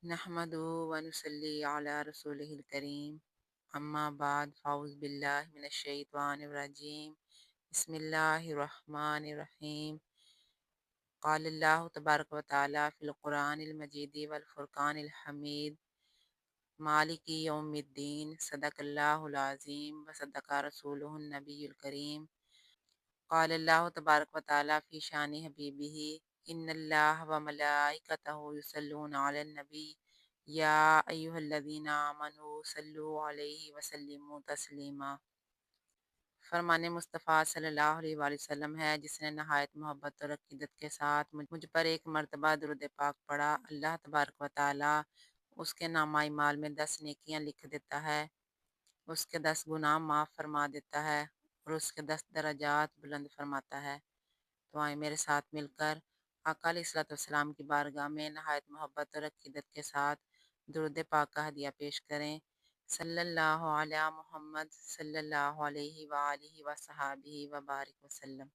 نحمدہ ونصلی علی رسولہ الکریم اما بعد فاعوذ باللہ من الشیطان الرجیم بسم اللہ الرحمن الرحیم قال اللہ تبارک و تعالی فی القرآن المجید والفرقان الحمید مالک یوم الدین صدق اللہ العظیم وصدق رسولہ النبی الکریم قال اللہ تبارک و تعالی فی شان حبیبہ ان اللہ و ملائکتہ یصلون علی النبی یا ایہا الذین آمنوا صلوا علیہ وسلموا تسلیما۔ فرمان مصطفیٰ صلی اللہ علیہ وآلہ وسلم ہے، جس نے نہایت محبت اور عقیدت کے ساتھ مجھ پر ایک مرتبہ درود پاک پڑھا، اللہ تبارک و تعالی اس کے نامہ اعمال میں 10 نیکیاں لکھ دیتا ہے، اس کے 10 گناہ معاف فرما دیتا ہے اور اس کے 10 درجات بلند فرماتا ہے۔ تو آئیں میرے ساتھ مل کر آقا علیہ الصلوۃ والسلام کی بارگاہ میں نہایت محبت اور عقیدت کے ساتھ درود پاک کا ہدیہ پیش کریں۔ صلی اللہ علی محمد صلی اللہ علیہ وآلہ وصحابہ وبارک وسلم۔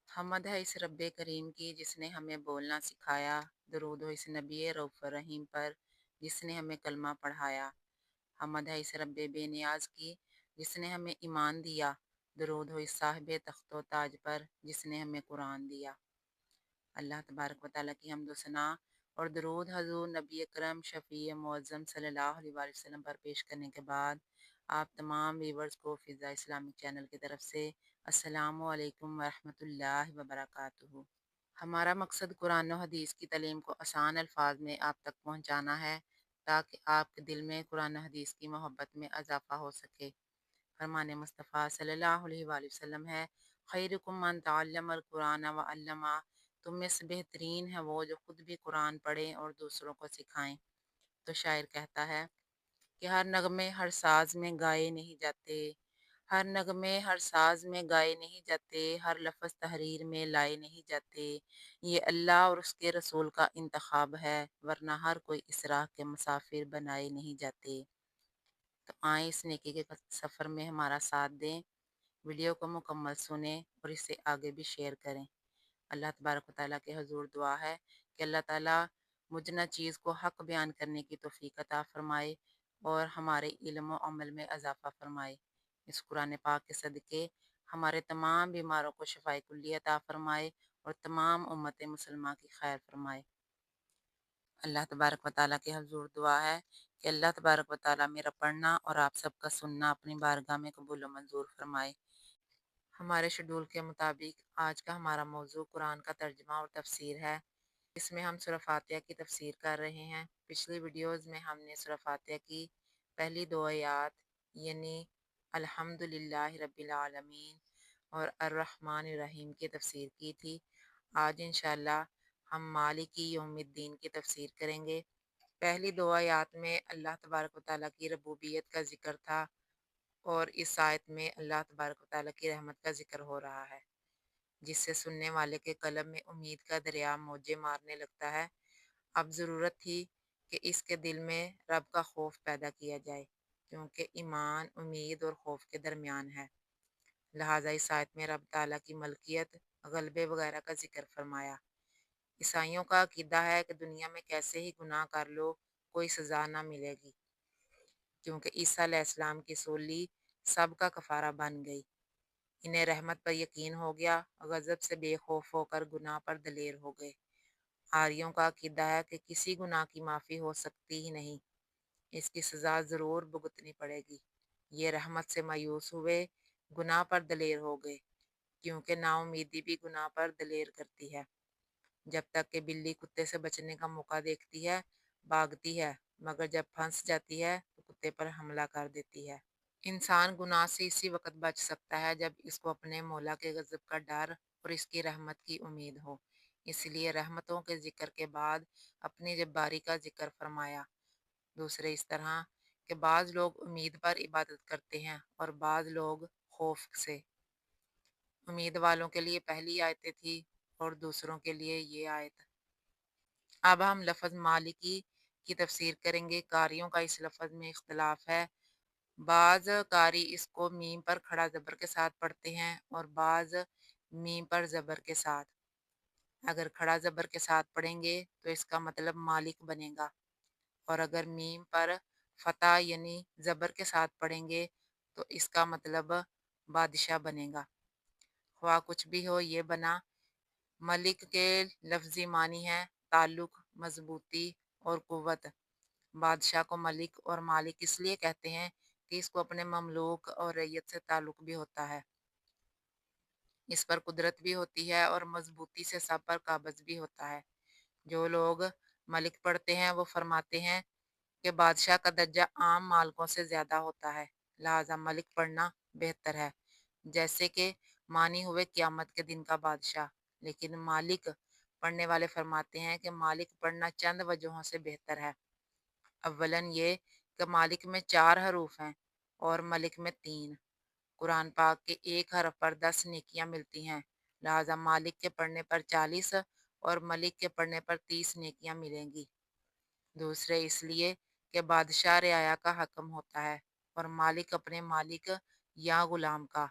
حمد ہے اس رب کریم کی جس نے ہمیں بولنا سکھایا، درود ہو اس نبی رؤوف الرحیم پر جس نے ہمیں کلمہ پڑھایا۔ حمد ہے اس رب بے نیاز کی جس نے ہمیں ایمان دیا، درود ہو اس صاحب تخت و تاج پر جس نے ہمیں قرآن دیا۔ اللہ تبارک و تعالیٰ کی حمد و ثنا اور درود حضور نبی اکرم شفیع معظم صلی اللہ علیہ وآلہ وسلم پر پیش کرنے کے بعد آپ تمام ویورز کو فضا اسلامک چینل کی طرف سے السلام علیکم ورحمۃ اللہ وبرکاتہ۔ ہمارا مقصد قرآن و حدیث کی تعلیم کو آسان الفاظ میں آپ تک پہنچانا ہے تاکہ آپ کے دل میں قرآن و حدیث کی محبت میں اضافہ ہو سکے۔ فرمان مصطفیٰ صلی اللہ علیہ وآلہ وسلم ہے، خیرکم من تعلم القرآن وعلمہ، تم میں سے بہترین ہے وہ جو خود بھی قرآن پڑھیں اور دوسروں کو سکھائیں۔ تو شاعر کہتا ہے کہ ہر نغمے ہر ساز میں گائے نہیں جاتے، ہر نغمے ہر ساز میں گائے نہیں جاتے، ہر لفظ تحریر میں لائے نہیں جاتے، یہ اللہ اور اس کے رسول کا انتخاب ہے، ورنہ ہر کوئی اس راہ کے مسافر بنائے نہیں جاتے۔ تو آئیں اس نیکی کے سفر میں ہمارا ساتھ دیں، ویڈیو کو مکمل سنیں اور اسے آگے بھی شیئر کریں۔ اللہ تبارک و تعالیٰ کے حضور دعا ہے کہ اللہ تعالیٰ مجھ نہ چیز کو حق بیان کرنے کی توفیق عطا فرمائے اور ہمارے علم و عمل میں اضافہ فرمائے۔ اس قرآن پاک کے صدقے ہمارے تمام بیماروں کو شفائے کلی عطا فرمائے اور تمام امت مسلمہ کی خیر فرمائے۔ اللہ تبارک و تعالیٰ کے حضور دعا ہے کہ اللہ تبارک و تعالیٰ میرا پڑھنا اور آپ سب کا سننا اپنی بارگاہ میں قبول و منظور فرمائے۔ ہمارے شیڈول کے مطابق آج کا ہمارا موضوع قرآن کا ترجمہ اور تفسیر ہے۔ اس میں ہم سورہ فاتحہ کی تفسیر کر رہے ہیں۔ پچھلی ویڈیوز میں ہم نے سورہ فاتحہ کی پہلی 2 آیات یعنی الحمدللہ رب العالمین اور الرحمن الرحیم کی تفسیر کی تھی۔ آج انشاءاللہ ہم مالک یوم الدین کی تفسیر کریں گے۔ پہلی 2 آیات میں اللہ تبارک و تعالیٰ کی ربوبیت کا ذکر تھا اور اس آیت میں اللہ تبارک و تعالیٰ کی رحمت کا ذکر ہو رہا ہے، جس سے سننے والے کے قلب میں امید کا دریا موجے مارنے لگتا ہے۔ اب ضرورت تھی کہ اس کے دل میں رب کا خوف پیدا کیا جائے، کیونکہ ایمان امید اور خوف کے درمیان ہے۔ لہٰذا اس آیت میں رب تعالیٰ کی ملکیت، غلبے وغیرہ کا ذکر فرمایا۔ عیسائیوں کا عقیدہ ہے کہ دنیا میں کیسے ہی گناہ کر لو کوئی سزا نہ ملے گی، کیونکہ عیسیٰ علیہ السلام کی سولی سب کا کفارہ بن گئی۔ انہیں رحمت پر یقین ہو گیا، غضب سے بے خوف ہو کر گناہ پر دلیر ہو گئے۔ آریوں کا عقیدہ ہے کہ کسی گناہ کی معافی ہو سکتی ہی نہیں، اس کی سزا ضرور بھگتنی پڑے گی۔ یہ رحمت سے مایوس ہوئے، گناہ پر دلیر ہو گئے، کیونکہ نا امیدی بھی گناہ پر دلیر کرتی ہے۔ جب تک کہ بلی کتے سے بچنے کا موقع دیکھتی ہے بھاگتی ہے، مگر جب پھنس جاتی ہے تو کتے پر حملہ کر دیتی ہے۔ انسان گناہ سے اسی وقت بچ سکتا ہے جب اس کو اپنے مولا کے غضب کا ڈر اور اس کی رحمت کی امید ہو۔ اس لیے رحمتوں کے ذکر کے بعد اپنی جباری کا ذکر فرمایا۔ دوسرے اس طرح کہ بعض لوگ امید پر عبادت کرتے ہیں اور بعض لوگ خوف سے۔ امید والوں کے لیے پہلی آیتیں تھی اور دوسروں کے لیے یہ آیت۔ اب ہم لفظ مالکی کی تفسیر کریں گے۔ قاریوں کا اس لفظ میں اختلاف ہے، بعض قاری اس کو میم پر کھڑا زبر کے ساتھ پڑھتے ہیں اور بعض میم پر زبر کے ساتھ۔ اگر کھڑا زبر کے ساتھ پڑھیں گے تو اس کا مطلب مالک بنے گا، اور اگر میم پر فتح یعنی زبر کے ساتھ پڑھیں گے تو اس کا مطلب بادشاہ بنے گا۔ خواہ کچھ بھی ہو یہ بنا۔ ملک کے لفظی معنی ہے تعلق، مضبوطی اور قوت۔ بادشاہ کو ملک اور مالک اس لیے کہتے ہیں کہ اس کو اپنے مملوک اور رعیت سے تعلق بھی ہوتا ہے، اس پر قدرت بھی ہوتی ہے اور مضبوطی سے سب پر قابض بھی ہوتا ہے۔ جو لوگ ملک پڑھتے ہیں وہ فرماتے ہیں کہ بادشاہ کا درجہ عام مالکوں سے زیادہ ہوتا ہے، لہذا ملک پڑھنا بہتر ہے، جیسے کہ مانی ہوئے قیامت کے دن کا بادشاہ۔ لیکن مالک پڑھنے والے فرماتے ہیں کہ مالک پڑھنا چند وجہوں سے بہتر ہے۔ اولاً یہ کہ مالک میں 4 حروف ہیں اور ملک میں 3۔ قرآن پاک کے ایک حرف پر 10 نیکیاں ملتی ہیں، لہذا مالک کے پڑھنے پر 40 اور ملک کے پڑھنے پر 30 نیکیاں ملیں گی۔ دوسرے اس لیے کہ بادشاہ رعایا کا حکم ہوتا ہے اور مالک اپنے مالک یا غلام کا،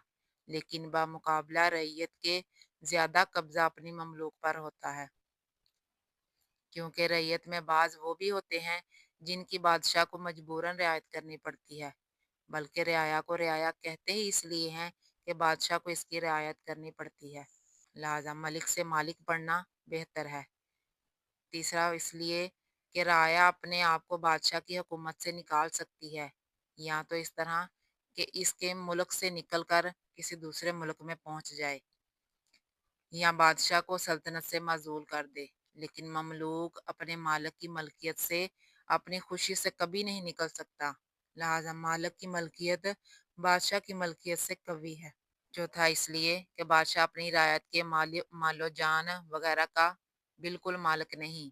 لیکن بمقابلہ رعیت کے زیادہ قبضہ اپنی مملوک پر ہوتا ہے، کیونکہ رعیت میں بعض وہ بھی ہوتے ہیں جن کی بادشاہ کو مجبوراً رعایت کرنی پڑتی ہے، بلکہ رعایا کو رعایا کہتے ہی اس لیے ہیں کہ بادشاہ کو اس کی رعایت کرنی پڑتی ہے، لہذا ملک سے مالک پڑھنا بہتر ہے۔ تیسرا اس لیے کہ رعایا اپنے آپ کو بادشاہ کی حکومت سے نکال سکتی ہے، یا تو اس طرح کہ اس کے ملک سے نکل کر کسی دوسرے ملک میں پہنچ جائے، یا بادشاہ کو سلطنت سے معزول کر دے، لیکن مملوک اپنے مالک کی ملکیت سے اپنی خوشی سے کبھی نہیں نکل سکتا، لہذا مالک کی ملکیت بادشاہ کی ملکیت سے قوی ہے۔ چوتھا اس لیے کہ بادشاہ اپنی رعایت کے مال و جان وغیرہ کا بالکل مالک نہیں،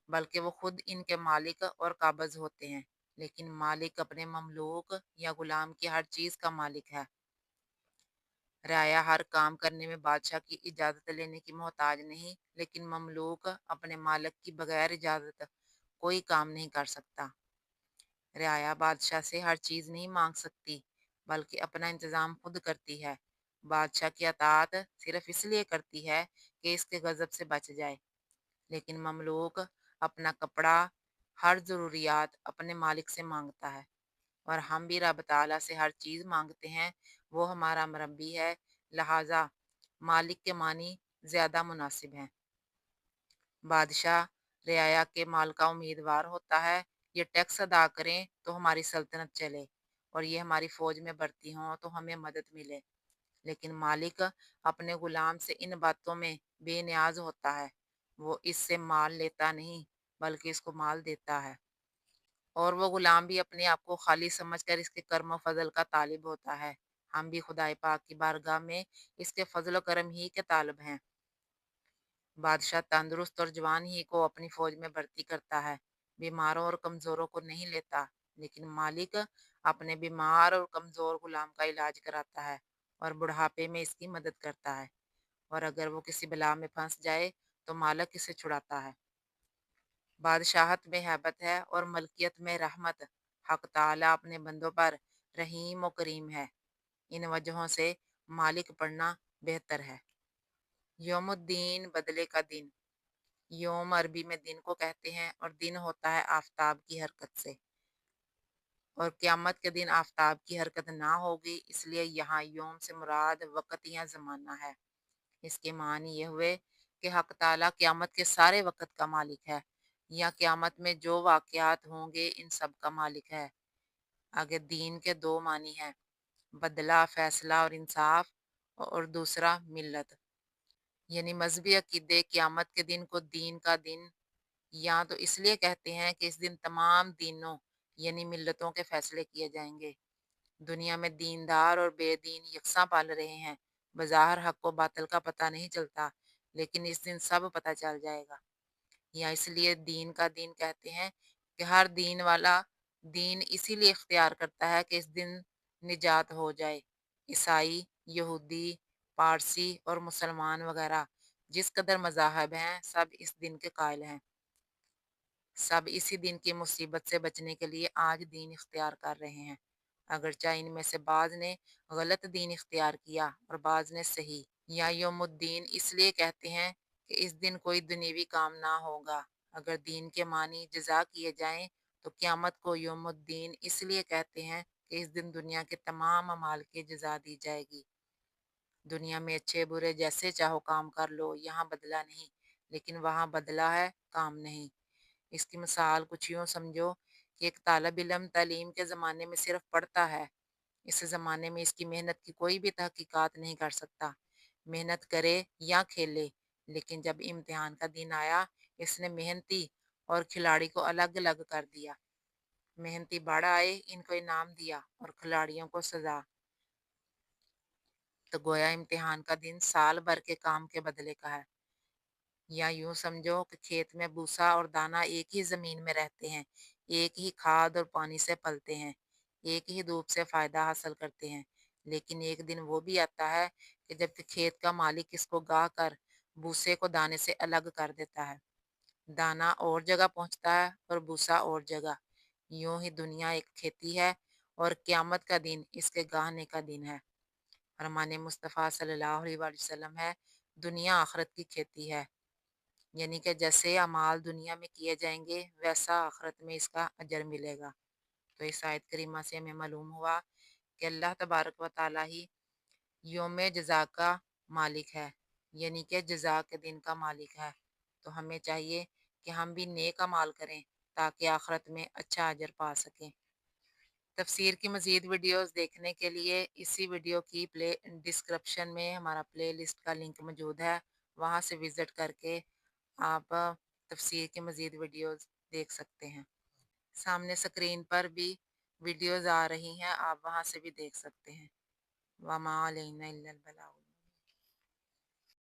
بلکہ وہ خود ان کے مالک اور قابض ہوتے ہیں، لیکن مالک اپنے مملوک یا غلام کی ہر چیز کا مالک ہے۔ رعایا ہر کام کرنے میں بادشاہ کی اجازت لینے کی محتاج نہیں، لیکن مملوک اپنے مالک کی بغیر اجازت کوئی کام نہیں کر سکتا۔ رعایا بادشاہ سے ہر چیز نہیں مانگ سکتی، بلکہ اپنا انتظام خود کرتی ہے۔ بادشاہ کی اطاعت صرف اس لیے کرتی ہے کہ اس کے غضب سے بچ جائے، لیکن مملوک اپنا کپڑا، ہر ضروریات اپنے مالک سے مانگتا ہے، اور ہم بھی رب تعالیٰ سے ہر چیز مانگتے ہیں، وہ ہمارا مربی ہے، لہٰذا مالک کے معنی زیادہ مناسب ہیں۔ بادشاہ رعایا کے مال کا امیدوار ہوتا ہے، یہ ٹیکس ادا کریں تو ہماری سلطنت چلے، اور یہ ہماری فوج میں بھرتی ہوں تو ہمیں مدد ملے، لیکن مالک اپنے غلام سے ان باتوں میں بے نیاز ہوتا ہے، وہ اس سے مال لیتا نہیں بلکہ اس کو مال دیتا ہے، اور وہ غلام بھی اپنے آپ کو خالی سمجھ کر اس کے کرم و فضل کا طالب ہوتا ہے۔ ہم بھی خدائے پاک کی بارگاہ میں اس کے فضل و کرم ہی کے طالب ہیں۔ بادشاہ تندرست اور جوان ہی کو اپنی فوج میں بھرتی کرتا ہے، بیماروں اور کمزوروں کو نہیں لیتا، لیکن مالک اپنے بیمار اور کمزور غلام کا علاج کراتا ہے اور بڑھاپے میں اس کی مدد کرتا ہے، اور اگر وہ کسی بلا میں پھنس جائے تو مالک اسے چھڑاتا ہے۔ بادشاہت میں ہیبت ہے اور ملکیت میں رحمت۔ حق تعالیٰ اپنے بندوں پر رحیم و کریم ہے، ان وجہوں سے مالک پڑھنا بہتر ہے۔ یوم الدین بدلے کا دن۔ یوم عربی میں دن کو کہتے ہیں اور دن ہوتا ہے آفتاب کی حرکت سے، اور قیامت کے دن آفتاب کی حرکت نہ ہوگی، اس لیے یہاں یوم سے مراد وقت یا زمانہ ہے۔ اس کے معنی یہ ہوئے کہ حق تعالیٰ قیامت کے سارے وقت کا مالک ہے، یا قیامت میں جو واقعات ہوں گے ان سب کا مالک ہے۔ آگے دین کے 2 معنی ہیں، بدلہ، فیصلہ اور انصاف، اور دوسرا ملت، یعنی مذہبی عقیدے قیامت کے دن کو دین کا دن یا تو اس لیے کہتے ہیں کہ اس دن تمام دینوں یعنی ملتوں کے فیصلے کیے جائیں گے۔ دنیا میں دیندار اور بے دین یکساں پال رہے ہیں، بظاہر حق و باطل کا پتہ نہیں چلتا، لیکن اس دن سب پتہ چل جائے گا۔ یا اس لیے دین کا دین کہتے ہیں کہ ہر دین والا دین اسی لیے اختیار کرتا ہے کہ اس دن نجات ہو جائے۔ عیسائی، یہودی، پارسی اور مسلمان وغیرہ جس قدر مذاہب ہیں سب اس دن کے قائل ہیں، سب اسی دن کی مصیبت سے بچنے کے لیے آج دین اختیار کر رہے ہیں، اگرچہ ان میں سے بعض نے غلط دین اختیار کیا اور بعض نے صحیح۔ یا یوم الدین اس لیے کہتے ہیں کہ اس دن کوئی دنیوی کام نہ ہوگا۔ اگر دین کے معنی جزا کیے جائیں تو تو قیامت کو یوم الدین اس لیے کہتے ہیں کہ اس دن دنیا کے تمام اعمال کی جزا دی جائے گی۔ دنیا میں اچھے برے جیسے چاہو کام کر لو، یہاں بدلہ نہیں، لیکن وہاں بدلہ ہے، کام نہیں۔ اس کی مثال کچھ یوں سمجھو کہ ایک طالب علم تعلیم کے زمانے میں صرف پڑھتا ہے، اس زمانے میں اس کی محنت کی کوئی بھی تحقیقات نہیں کر سکتا، محنت کرے یا کھیلے، لیکن جب امتحان کا دن آیا اس نے محنتی اور کھلاڑی کو الگ الگ کر دیا۔ محنتی باڑ آئے، ان کو انعام دیا اور کھلاڑیوں کو سزا۔ تو گویا امتحان کا دن سال بھر کے کام کے بدلے کا ہے۔ یا یوں سمجھو کہ کھیت میں بھوسا اور دانا ایک ہی زمین میں رہتے ہیں، ایک ہی کھاد اور پانی سے پلتے ہیں، ایک ہی دھوپ سے فائدہ حاصل کرتے ہیں، لیکن ایک دن وہ بھی آتا ہے کہ جب کہ کھیت کا مالک اس کو گاہ کر بھوسے کو دانے سے الگ کر دیتا ہے۔ دانا اور جگہ پہنچتا ہے اور بھوسا اور جگہ۔ یوں ہی دنیا ایک کھیتی ہے اور قیامت کا دن اس کے گاہنے کا دن ہے۔ فرمان مصطفیٰ صلی اللہ علیہ وآلہ وسلم ہے، دنیا آخرت کی کھیتی ہے، یعنی کہ جیسے اعمال دنیا میں کیے جائیں گے ویسا آخرت میں اس کا اجر ملے گا۔ تو اس آیت کریمہ سے ہمیں معلوم ہوا کہ اللہ تبارک و تعالیٰ ہی یوم جزا کا مالک ہے، یعنی کہ جزا کے دن کا مالک ہے۔ تو ہمیں چاہیے کہ ہم بھی نیک اعمال کریں تاکہ آخرت میں اچھا اجر پا سکیں۔ تفسیر کی مزید ویڈیوز دیکھنے کے لیے اسی ویڈیو کی ڈسکرپشن میں ہمارا پلے لسٹ کا لنک موجود ہے، وہاں سے وزٹ کر کے آپ تفسیر کی مزید ویڈیوز دیکھ سکتے ہیں۔ سامنے سکرین پر بھی ویڈیوز آ رہی ہیں، آپ وہاں سے بھی دیکھ سکتے ہیں۔ وَمَا عَلَيْنَا إِلَّا الْبَلَاغُ